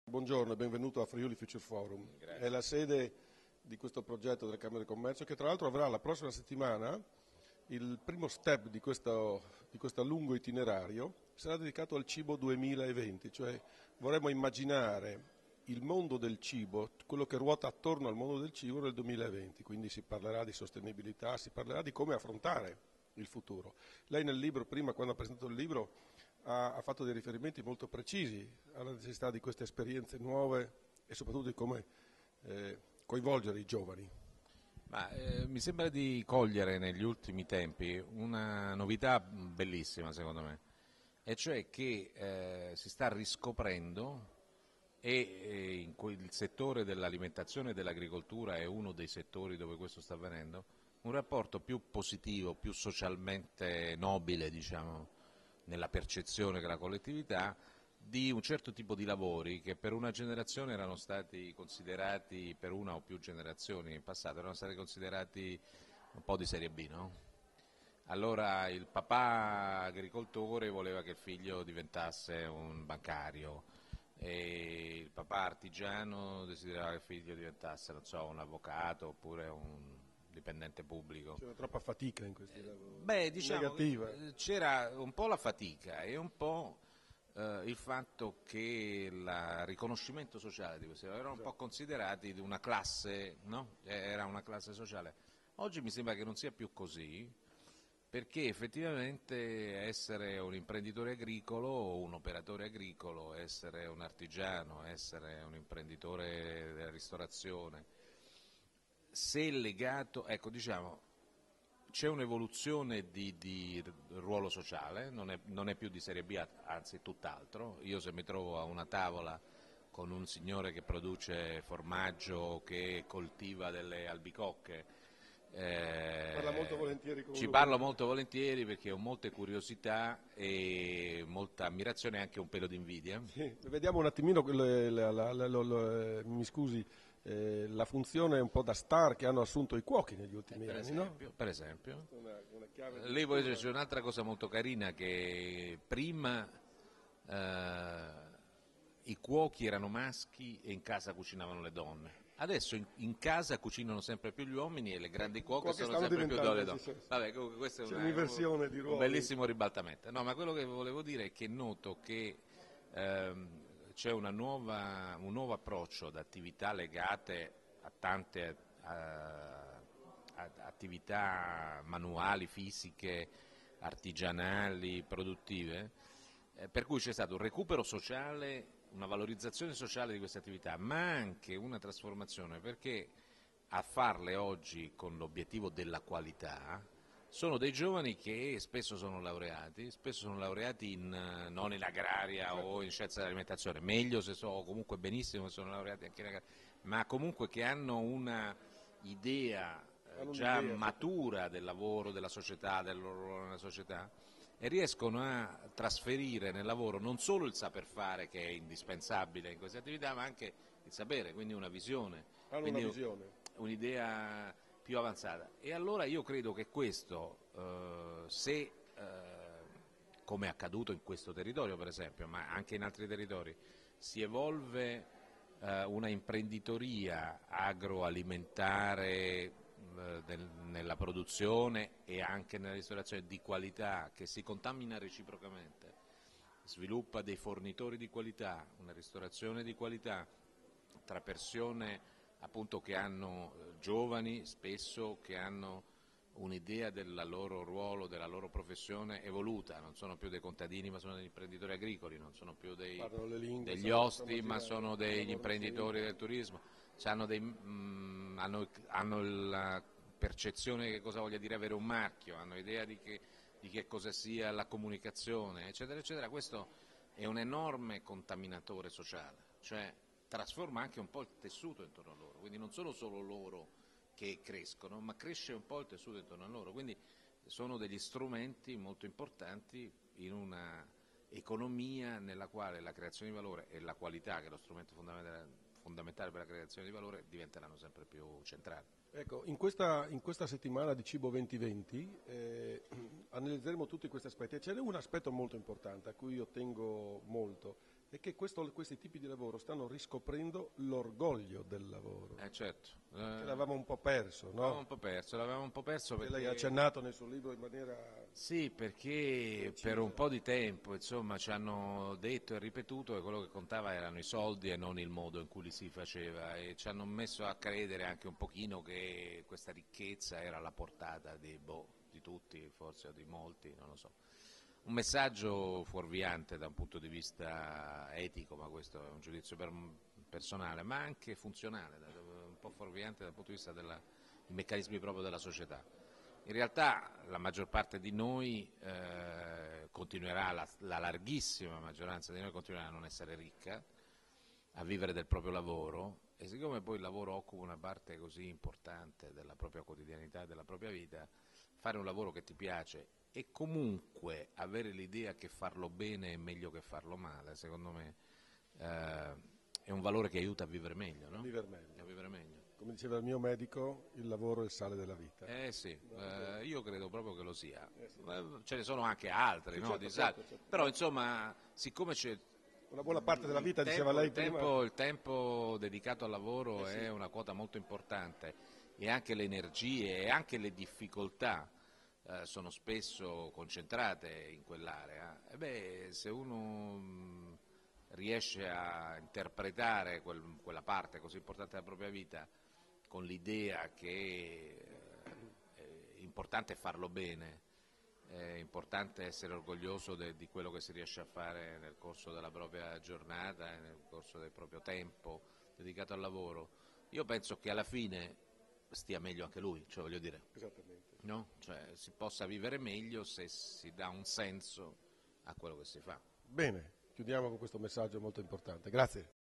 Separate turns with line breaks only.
Buongiorno e benvenuto a Friuli Future Forum.
Grazie.
È la sede di questo progetto delle Camere di Commercio che tra l'altro avrà la prossima settimana il primo step di questo lungo itinerario, sarà dedicato al cibo 2020, cioè vorremmo immaginare il mondo del cibo, quello che ruota attorno al mondo del cibo nel 2020, quindi si parlerà di sostenibilità, si parlerà di come affrontare il futuro. Lei nel libro, prima quando ha presentato il libro, ha fatto dei riferimenti molto precisi alla necessità di queste esperienze nuove e soprattutto di come coinvolgere i giovani.
Mi sembra di cogliere negli ultimi tempi una novità bellissima secondo me, e cioè che si sta riscoprendo il settore dell'alimentazione e dell'agricoltura è uno dei settori dove questo sta avvenendo, un rapporto più positivo, più socialmente nobile, diciamo, nella percezione che la collettività di un certo tipo di lavori che per una generazione erano stati considerati, per una o più generazioni in passato, erano stati considerati un po' di serie B, no? Allora il papà agricoltore voleva che il figlio diventasse un bancario e il papà artigiano desiderava che il figlio diventasse, non so, un avvocato oppure un dipendente pubblico.
C'è troppa fatica in questi lavori.
Diciamo,
negativa.
c'era un po' la fatica e un po' il fatto che il riconoscimento sociale di questi lavori erano un po' considerati di una classe, no? Era una classe sociale. Oggi mi sembra che non sia più così, perché effettivamente essere un imprenditore agricolo o un operatore agricolo, essere un artigiano, essere un imprenditore della ristorazione, se legato, ecco, diciamo, c'è un'evoluzione di ruolo sociale, non è più di serie B, anzi tutt'altro. Io se mi trovo a una tavola con un signore che produce formaggio, che coltiva delle albicocche,
Parla molto volentieri con
ci
lui.
parlo molto volentieri perché ho molte curiosità e molta ammirazione e anche un pelo di invidia.
Sì, vediamo un attimino, mi scusi, la funzione un po' da star che hanno assunto i cuochi negli ultimi anni, no?
Per esempio.
Una chiave di
Lì poi
lettura.
c'è un'altra cosa molto carina, che prima i cuochi erano maschi e in casa cucinavano le donne. Adesso in casa cucinano sempre più gli uomini e le grandi cuoche
Cuochi
sono
stanno
sempre più
diventando,
le donne.
sì, sì.
Vabbè, comunque questo è
C'è un'inversione di
un
ruoli.
bellissimo ribaltamento. No, ma quello che volevo dire è che noto che c'è un nuovo approccio ad attività legate a tante attività manuali, fisiche, artigianali, produttive, per cui c'è stato un recupero sociale, una valorizzazione sociale di queste attività, ma anche una trasformazione, perché a farle oggi con l'obiettivo della qualità sono dei giovani che spesso sono laureati non in agraria o in scienza dell'alimentazione, meglio se sono, comunque benissimo se sono laureati anche in agraria, ma comunque che hanno una idea già matura del lavoro, della società, del loro ruolo nella società, e riescono a trasferire nel lavoro non solo il saper fare, che è indispensabile in queste attività, ma anche il sapere, quindi una visione,
Hanno una
quindi
visione.
un'idea più avanzata. E allora io credo che questo, se come è accaduto in questo territorio per esempio, ma anche in altri territori, si evolve una imprenditoria agroalimentare nella produzione e anche nella ristorazione di qualità che si contamina reciprocamente, sviluppa dei fornitori di qualità, una ristorazione di qualità tra persone appunto che hanno giovani spesso che hanno un'idea del loro ruolo, della loro professione evoluta, non sono più dei contadini ma sono degli imprenditori agricoli, non sono più degli osti ma sono degli imprenditori del turismo, hanno la percezione di che cosa voglia dire avere un marchio, hanno idea di che cosa sia la comunicazione, eccetera, eccetera. Questo è un enorme contaminatore sociale, cioè trasforma anche un po' il tessuto intorno a loro, quindi non sono solo loro che crescono, ma cresce un po' il tessuto intorno a loro, quindi sono degli strumenti molto importanti in una economia nella quale la creazione di valore e la qualità, che è lo strumento fondamentale per la creazione di valore, diventeranno sempre più centrali.
Ecco, in questa settimana di Cibo 2020 analizzeremo tutti questi aspetti e ce n'è un aspetto molto importante a cui io tengo molto, è che questi tipi di lavoro stanno riscoprendo l'orgoglio del lavoro,
Certo.
che l'avevamo un po' perso, no?
L'avevamo un po' perso
Che
perché...
lei ha accennato nel suo libro in maniera...
Sì, perché per un po' di tempo, insomma, ci hanno detto e ripetuto che quello che contava erano i soldi e non il modo in cui li si faceva, e ci hanno messo a credere anche un pochino che questa ricchezza era alla portata di tutti, forse, o di molti, non lo so. Un messaggio fuorviante da un punto di vista etico, ma questo è un giudizio personale, ma anche funzionale, un po' fuorviante dal punto di vista dei meccanismi proprio della società. In realtà la maggior parte di noi continuerà, la larghissima maggioranza di noi continuerà a non essere ricca, a vivere del proprio lavoro, e siccome poi il lavoro occupa una parte così importante della propria quotidianità e della propria vita, fare un lavoro che ti piace e comunque avere l'idea che farlo bene è meglio che farlo male, secondo me è un valore che aiuta a vivere meglio, no?
A vivere meglio.
A vivere meglio.
Come diceva il mio medico, il lavoro è il sale della vita.
Sì, io credo proprio che lo sia. Ce ne sono anche altri,
Sì,
no?
certo,
Di sali.
certo.
Però insomma, siccome c'è
Una buona parte della vita, diceva lei prima...
il tempo dedicato al lavoro è una quota molto importante, e anche le energie e anche le difficoltà sono spesso concentrate in quell'area. Se uno riesce a interpretare quella parte così importante della propria vita con l'idea che è importante farlo bene, è importante essere orgoglioso di quello che si riesce a fare nel corso della propria giornata e nel corso del proprio tempo dedicato al lavoro, io penso che alla fine stia meglio anche lui, cioè voglio dire,
Esattamente.
no? Cioè, si possa vivere meglio se si dà un senso a quello che si fa.
Bene, chiudiamo con questo messaggio molto importante. Grazie.